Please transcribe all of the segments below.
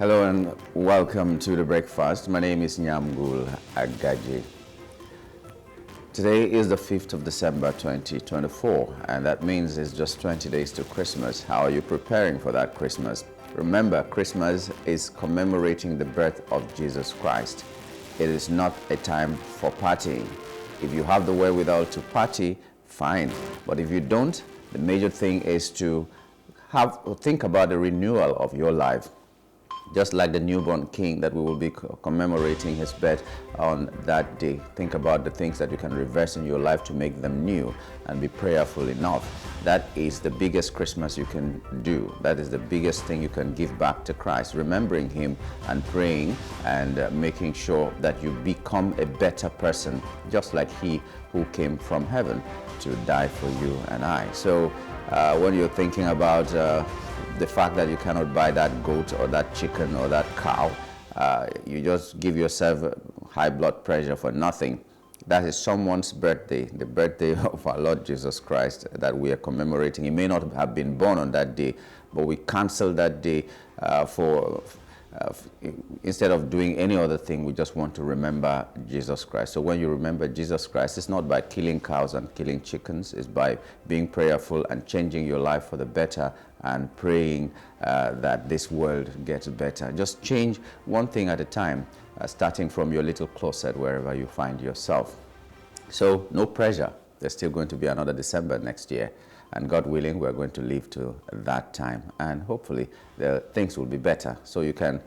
Hello and welcome to the breakfast. My name is Nyamgul Agaji. Today is the 5th of December 2024, and that means it's just 20 days to Christmas. How are you preparing for that Christmas? Remember, Christmas is commemorating the birth of Jesus Christ. It is not a time for partying. If you have the wherewithal to party, fine. But if you don't, the major thing is to think about the renewal of your life. Just like the newborn king that we will be commemorating his birth on that day. Think about the things that you can reverse in your life to make them new and be prayerful enough. That is the biggest Christmas you can do. That is the biggest thing you can give back to Christ. Remembering him and praying and making sure that you become a better person, just like he who came from heaven to die for you and I. So when you're thinking about the fact that you cannot buy that goat or that chicken or that cow, you just give yourself high blood pressure for nothing. That is someone's birthday, the birthday of our Lord Jesus Christ that we are commemorating. He may not have been born on that day, but we cancel that day instead of doing any other thing. We just want to remember Jesus Christ. So when you remember Jesus Christ, it's not by killing cows and killing chickens. It's by being prayerful and changing your life for the better and praying that this world gets better. Just change one thing at a time, starting from your little closet wherever you find yourself. So no pressure. There's still going to be another December next year. And God willing, we're going to live to that time, and hopefully things will be better. So you can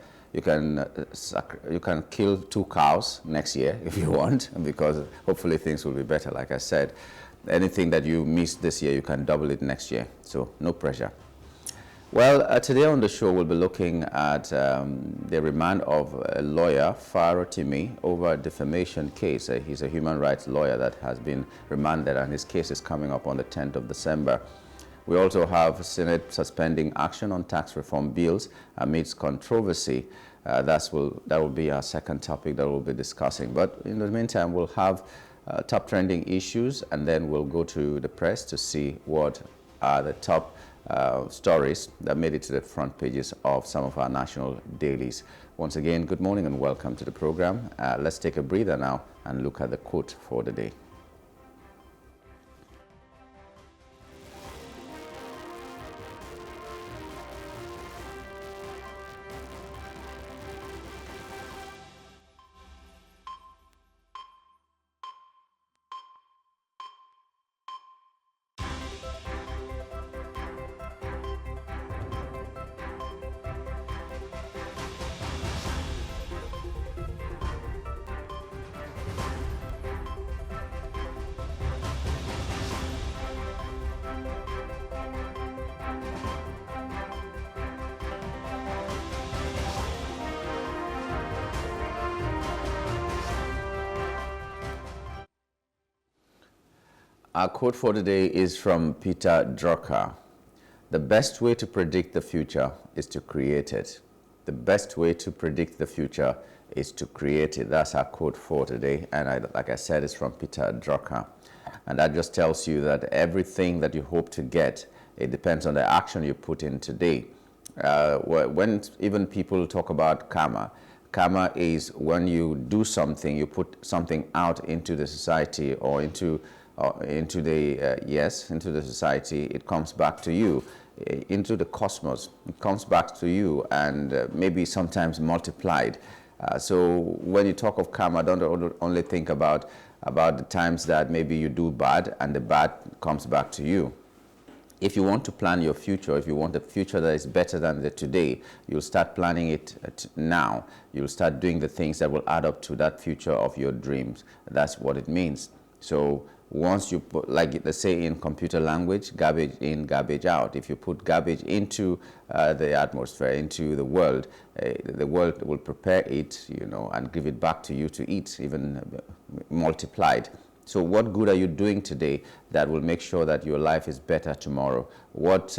kill 2 cows next year if you want, because hopefully things will be better. Like I said, anything that you missed this year, you can double it next year. So no pressure. Well, today on the show, we'll be looking at the remand of a lawyer, Faro Timi, over a defamation case. He's a human rights lawyer that has been remanded, and his case is coming up on the 10th of December. We also have Senate suspending action on tax reform bills amidst controversy. That will be our second topic that we'll be discussing. But in the meantime, we'll have top trending issues, and then we'll go to the press to see what are the top stories that made it to the front pages of some of our national dailies. Once again, good morning and welcome to the program. Let's take a breather now and look at the quote for the day. Our quote for today is from Peter Drucker. The best way to predict the future is to create it. The best way to predict the future is to create it. That's our quote for today. And like I said, it's from Peter Drucker. And that just tells you that everything that you hope to get, it depends on the action you put in today. When even people talk about karma, karma is when you do something, you put something out into the society or into the society, it comes back to you, into the cosmos. It comes back to you and maybe sometimes multiplied. So when you talk of karma, don't only think about the times that maybe you do bad and the bad comes back to you. If you want to plan your future, if you want a future that is better than the today, you'll start planning it now. You'll start doing the things that will add up to that future of your dreams. That's what it means. So once you put, like they say in computer language, garbage in, garbage out. If you put garbage into the atmosphere, into the world will prepare it, and give it back to you to eat, even multiplied. So what good are you doing today that will make sure that your life is better tomorrow? What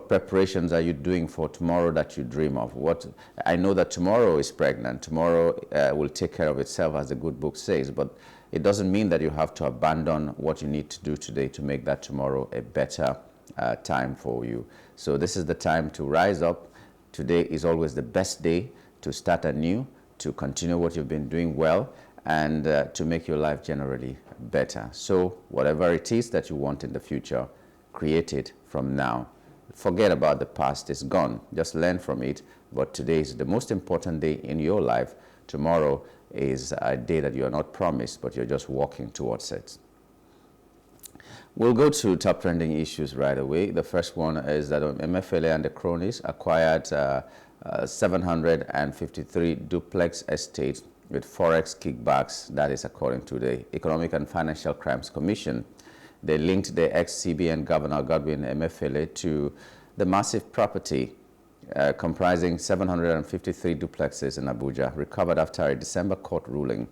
preparations are you doing for tomorrow that you dream of? I know that tomorrow is pregnant. Tomorrow will take care of itself, as the good book says, but it doesn't mean that you have to abandon what you need to do today to make that tomorrow a better time for you. So this is the time to rise up, Today is always the best day to start anew, to continue what you've been doing well, and to make your life generally better. So whatever it is that you want in the future, create it from now. Forget about the past, it's gone. Just learn from it. But today is the most important day in your life. Tomorrow is a day that you are not promised, but you're just walking towards it. We'll go to top trending issues right away. The first one is that Emefiele and the cronies acquired 753 duplex estates with forex kickbacks. That is according to the Economic and Financial Crimes Commission. They linked the ex-CBN Governor Godwin Emefiele to the massive property comprising 753 duplexes in Abuja, recovered after a December court ruling.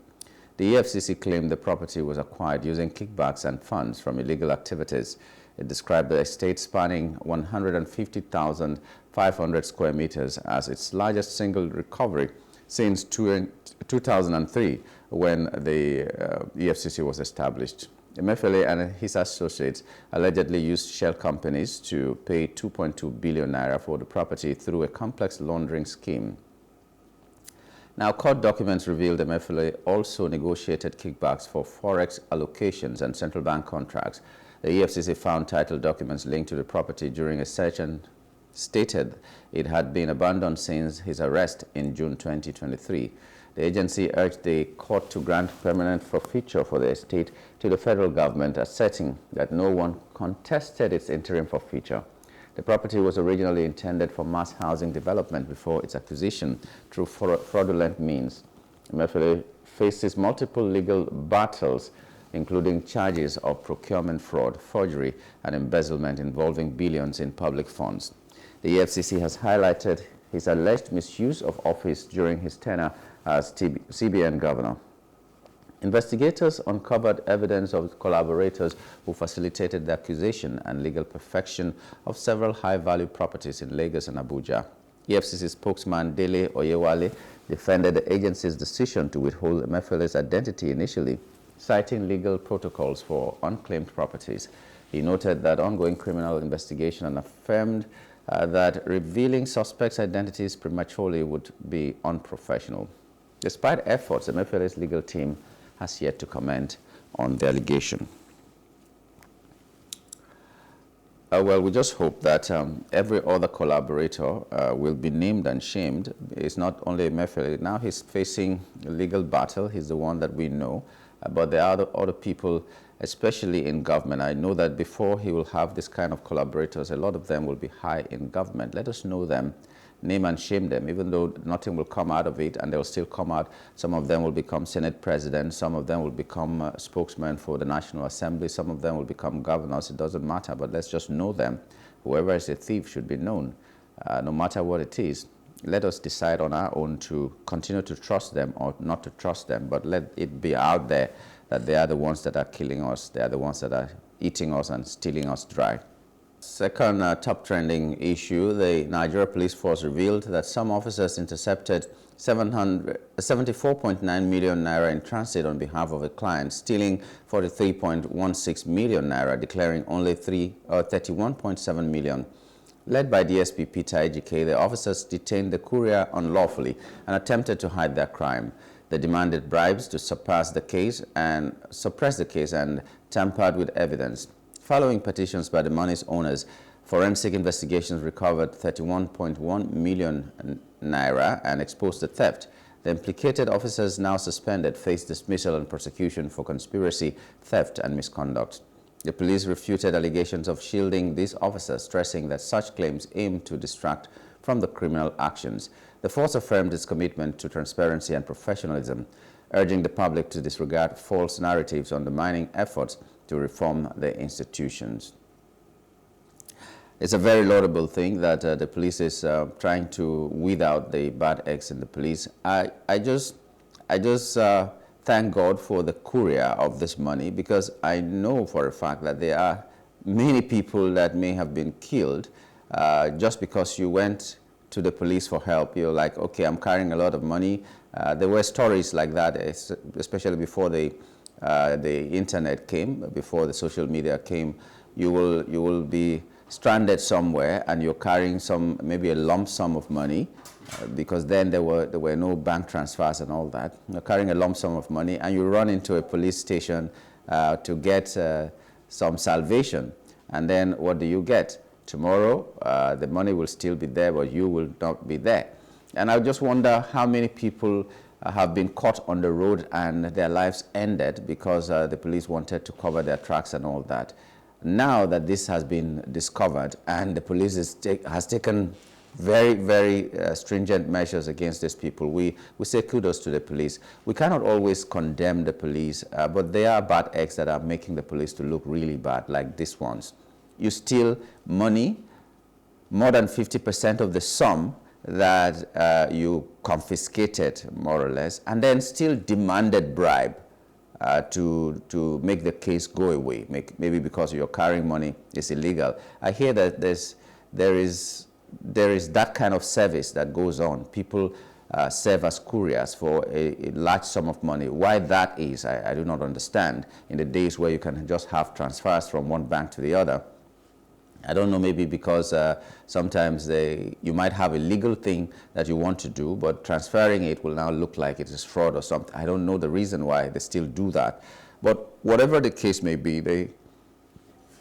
The EFCC claimed the property was acquired using kickbacks and funds from illegal activities. It described the estate spanning 150,500 square meters as its largest single recovery since 2003, when the EFCC was established. Emefiele and his associates allegedly used shell companies to pay 2.2 billion naira for the property through a complex laundering scheme. Now, court documents revealed Emefiele also negotiated kickbacks for forex allocations and central bank contracts. The EFCC found title documents linked to the property during a search and stated it had been abandoned since his arrest in June 2023. The agency urged the court to grant permanent forfeiture for the estate to the federal government, asserting that no one contested its interim forfeiture. The property was originally intended for mass housing development before its acquisition through fraudulent means. Emefiele faces multiple legal battles, including charges of procurement fraud, forgery, and embezzlement involving billions in public funds. The EFCC has highlighted his alleged misuse of office during his tenure as CBN governor. Investigators uncovered evidence of collaborators who facilitated the acquisition and legal perfection of several high-value properties in Lagos and Abuja. EFCC spokesman Dele Oyewale defended the agency's decision to withhold Emefiele's identity initially, citing legal protocols for unclaimed properties. He noted that ongoing criminal investigation and affirmed that revealing suspects' identities prematurely would be unprofessional. Despite efforts, Emefiele's legal team has yet to comment on the allegation. Well, we just hope that every other collaborator will be named and shamed. It's not only Emefiele. Now he's facing a legal battle. He's the one that we know. But there are other people, especially in government. I know that before he will have this kind of collaborators, a lot of them will be high in government. Let us know them, name and shame them, even though nothing will come out of it, and they'll still come out. Some of them will become Senate presidents, some of them will become spokesmen for the National Assembly, some of them will become governors. It doesn't matter, but let's just know them. Whoever is a thief should be known, no matter what it is. Let us decide on our own to continue to trust them or not to trust them, but let it be out there that they are the ones that are killing us, they are the ones that are eating us and stealing us dry. Second top trending issue, the Nigeria Police Force revealed that some officers intercepted 74.9 million naira in transit on behalf of a client, stealing 43.16 million naira, declaring only 31.7 million. Led by DSP Peter Ejike, the officers detained the courier unlawfully and attempted to hide their crime. They demanded bribes to suppress the case and tampered with evidence. Following petitions by the money's owners, forensic investigations recovered 31.1 million naira and exposed the theft. The implicated officers, now suspended, face dismissal and prosecution for conspiracy, theft, and misconduct. The police refuted allegations of shielding these officers, stressing that such claims aim to distract from the criminal actions. The force affirmed its commitment to transparency and professionalism, urging the public to disregard false narratives undermining efforts to reform the institutions. It's a very laudable thing that the police is trying to weed out the bad eggs in the police. I just thank God for the courier of this money, because I know for a fact that there are many people that may have been killed just because you went to the police for help. You're like, okay, I'm carrying a lot of money. There were stories like that, especially before the internet came, before the social media came. You will be stranded somewhere and you're carrying maybe a lump sum of money, because then there were no bank transfers and all that. You're carrying a lump sum of money and you run into a police station to get some salvation. And then what do you get? Tomorrow, the money will still be there, but you will not be there. And I just wonder how many people have been caught on the road and their lives ended because the police wanted to cover their tracks and all that. Now that this has been discovered and the police has taken very, very stringent measures against these people, we say kudos to the police. We cannot always condemn the police, but there are bad eggs that are making the police to look really bad, like these ones. You steal money, more than 50% of the sum that you confiscated, more or less, and then still demanded bribe to make the case go away. Maybe because you're carrying money is illegal. I hear that there is that kind of service that goes on. People serve as couriers for a large sum of money. Why that is, I do not understand. In the days where you can just have transfers from one bank to the other, I don't know, maybe because sometimes you might have a legal thing that you want to do, but transferring it will now look like it is fraud or something. I don't know the reason why they still do that. But whatever the case may be,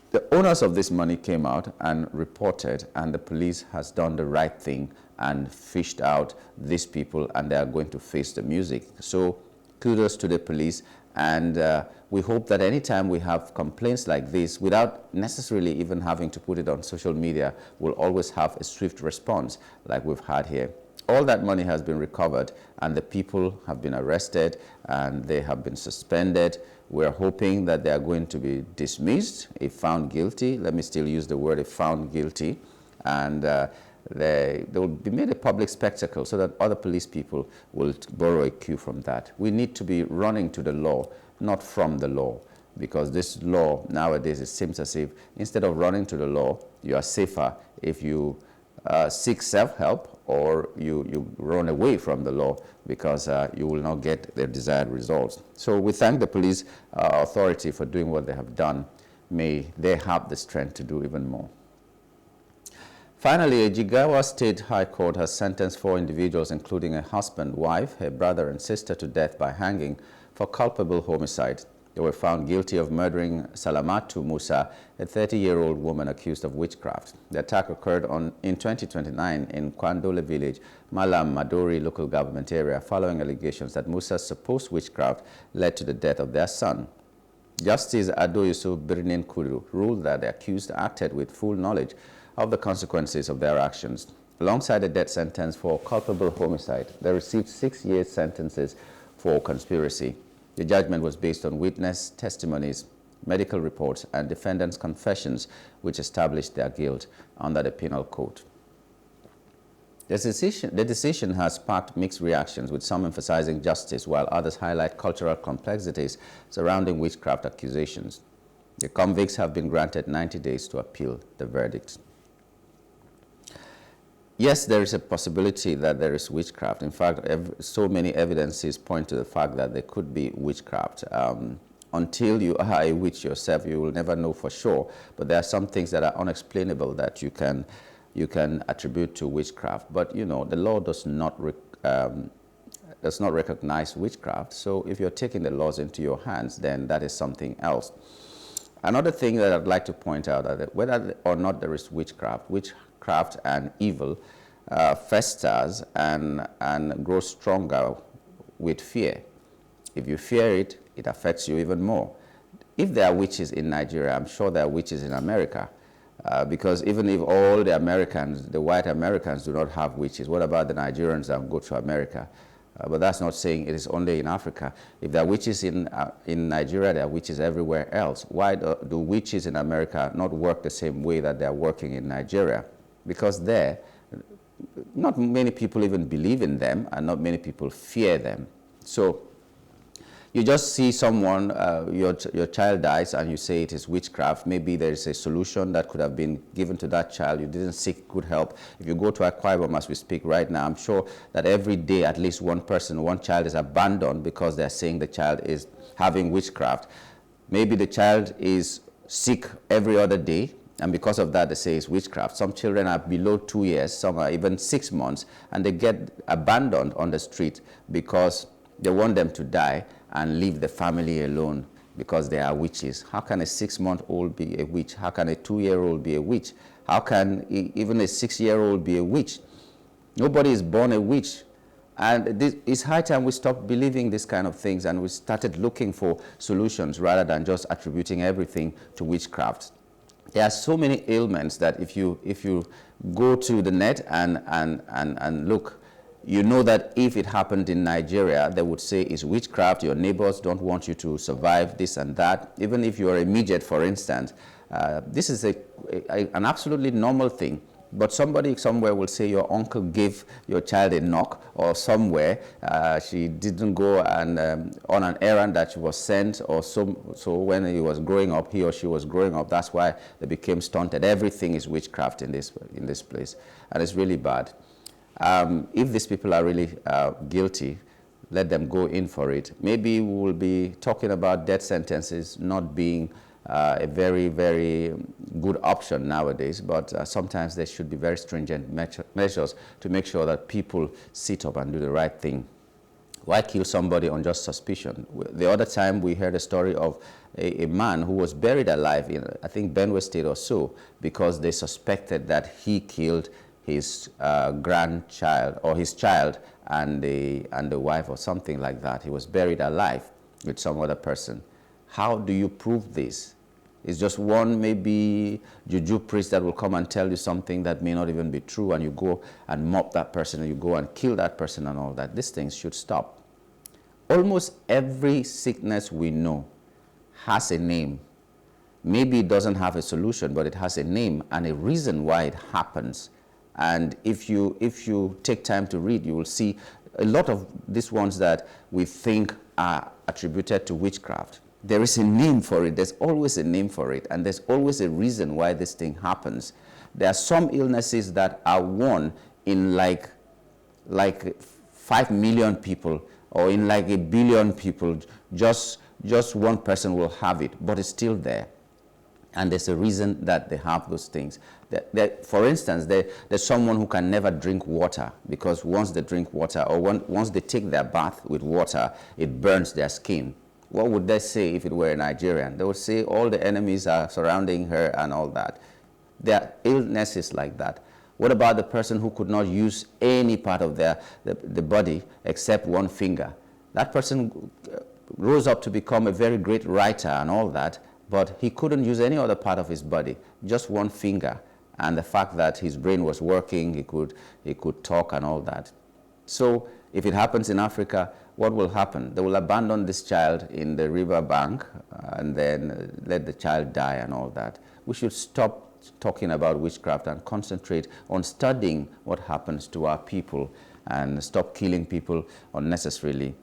the owners of this money came out and reported, and the police has done the right thing and fished out these people, and they are going to face the music. So kudos to the police. And we hope that anytime we have complaints like this, without necessarily even having to put it on social media, we'll always have a swift response like we've had here. All that money has been recovered and the people have been arrested and they have been suspended. We're hoping that they are going to be dismissed if found guilty. Let me still use the word if found guilty. And they will be made a public spectacle so that other police people will borrow a cue from that. We need to be running to the law, not from the law, because this law nowadays, it seems as if instead of running to the law, you are safer if you seek self-help or you run away from the law, because you will not get the desired results. So we thank the police authority for doing what they have done. May they have the strength to do even more. Finally, a Jigawa State High Court has sentenced 4 individuals, including a husband, wife, a brother and sister, to death by hanging for culpable homicide. They were found guilty of murdering Salamatu Musa, a 30-year-old woman accused of witchcraft. The attack occurred in 2029 in Kwandole village, Malam Maduri local government area, following allegations that Musa's supposed witchcraft led to the death of their son. Justice Ado Yusuf Birnin Kudu ruled that the accused acted with full knowledge of the consequences of their actions. Alongside a death sentence for culpable homicide, they received 6-year sentences for conspiracy. The judgment was based on witness testimonies, medical reports, and defendants' confessions, which established their guilt under the penal code. The decision has sparked mixed reactions, with some emphasizing justice, while others highlight cultural complexities surrounding witchcraft accusations. The convicts have been granted 90 days to appeal the verdict. Yes, there is a possibility that there is witchcraft. In fact, so many evidences point to the fact that there could be witchcraft. Until you are a witch yourself, you will never know for sure. But there are some things that are unexplainable that you can attribute to witchcraft. But you know, the law does not recognize witchcraft. So if you're taking the laws into your hands, then that is something else. Another thing that I'd like to point out is that whether or not there is witchcraft and evil festers and grows stronger with fear. If you fear it, it affects you even more. If there are witches in Nigeria, I'm sure there are witches in America. Because even if all the Americans, the white Americans, do not have witches, what about the Nigerians that go to America? But that's not saying it is only in Africa. If there are witches in Nigeria, there are witches everywhere else. Why do witches in America not work the same way that they are working in Nigeria? Because there, not many people even believe in them, and not many people fear them. So you just see someone, your child dies, and you say it is witchcraft. Maybe there is a solution that could have been given to that child. You didn't seek good help. If you go to Akwa Ibom as we speak right now, I'm sure that every day at least one child is abandoned because they're saying the child is having witchcraft. Maybe the child is sick every other day, And because of that, they say it's witchcraft. Some children are below 2 years, some are even 6 months, and they get abandoned on the street because they want them to die and leave the family alone because they are witches. How can a 6-month-old be a witch? How can a 2-year-old be a witch? How can even a 6-year-old be a witch? Nobody is born a witch. And it's high time we stopped believing these kind of things and we started looking for solutions rather than just attributing everything to witchcraft. There are so many ailments that if you go to the net and look, you know that if it happened in Nigeria, they would say it's witchcraft, your neighbors don't want you to survive this and that. Even if you are a midget, for instance, this is an absolutely normal thing. But somebody somewhere will say your uncle gave your child a knock, or somewhere she didn't go and on an errand that she was sent, or so when he was growing up, he or she was growing up, that's why they became stunted. Everything is witchcraft in this place, and it's really bad. If these people are really guilty, let them go in for it. Maybe we will be talking about death sentences not being a very, very good option nowadays, but sometimes there should be very stringent measures to make sure that people sit up and do the right thing. Why kill somebody on just suspicion? The other time we heard a story of a man who was buried alive in, I think, Benue State or so, because they suspected that he killed his grandchild or his child and the wife or something like that. He was buried alive with some other person. How do you prove this? It's just one maybe juju priest that will come and tell you something that may not even be true, and you go and mob that person, and you go and kill that person and all that. These things should stop. Almost every sickness we know has a name. Maybe it doesn't have a solution, but it has a name and a reason why it happens. And if you take time to read, you will see a lot of these ones that we think are attributed to witchcraft. There is a name for it. There's always a name for it. And there's always a reason why this thing happens. There are some illnesses that are won in like 5 million people, or in like 1 billion people. Just one person will have it, but it's still there. And there's a reason that they have those things. For instance, there's someone who can never drink water, because once they drink water, or once they take their bath with water, it burns their skin. What would they say if it were a Nigerian? They would say all the enemies are surrounding her and all that. There are illnesses like that. What about the person who could not use any part of the body except one finger? That person rose up to become a very great writer and all that, but he couldn't use any other part of his body, just one finger. And the fact that his brain was working, he could talk and all that. So if it happens in Africa, what will happen? They will abandon this child in the river bank and then let the child die and all that. We should stop talking about witchcraft and concentrate on studying what happens to our people and stop killing people unnecessarily.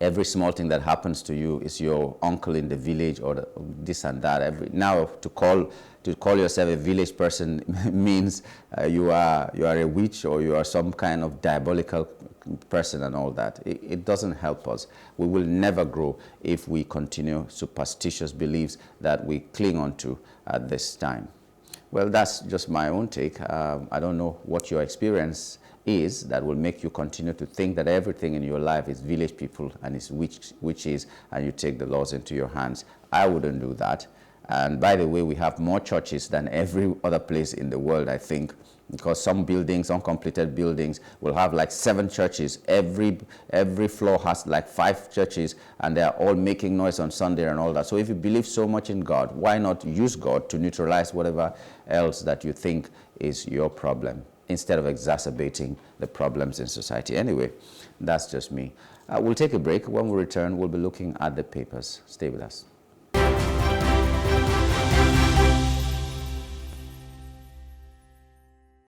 Every small thing that happens to you is your uncle in the village or this and that. Now to call yourself a village person means you are a witch, or you are some kind of diabolical person and all that. It doesn't help us. We will never grow if we continue superstitious beliefs that we cling on to at this time. Well, that's just my own take. I don't know what your experience is that will make you continue to think that everything in your life is village people and is witches, and you take the laws into your hands. I wouldn't do that. And by the way, we have more churches than every other place in the world, I think, because some buildings, uncompleted buildings, will have like 7 churches. Every floor has like 5 churches, and they are all making noise on Sunday and all that. So if you believe so much in God, why not use God to neutralize whatever else that you think is your problem, instead of exacerbating the problems in society? Anyway, that's just me. We'll take a break. When we return, we'll be looking at the papers. Stay with us.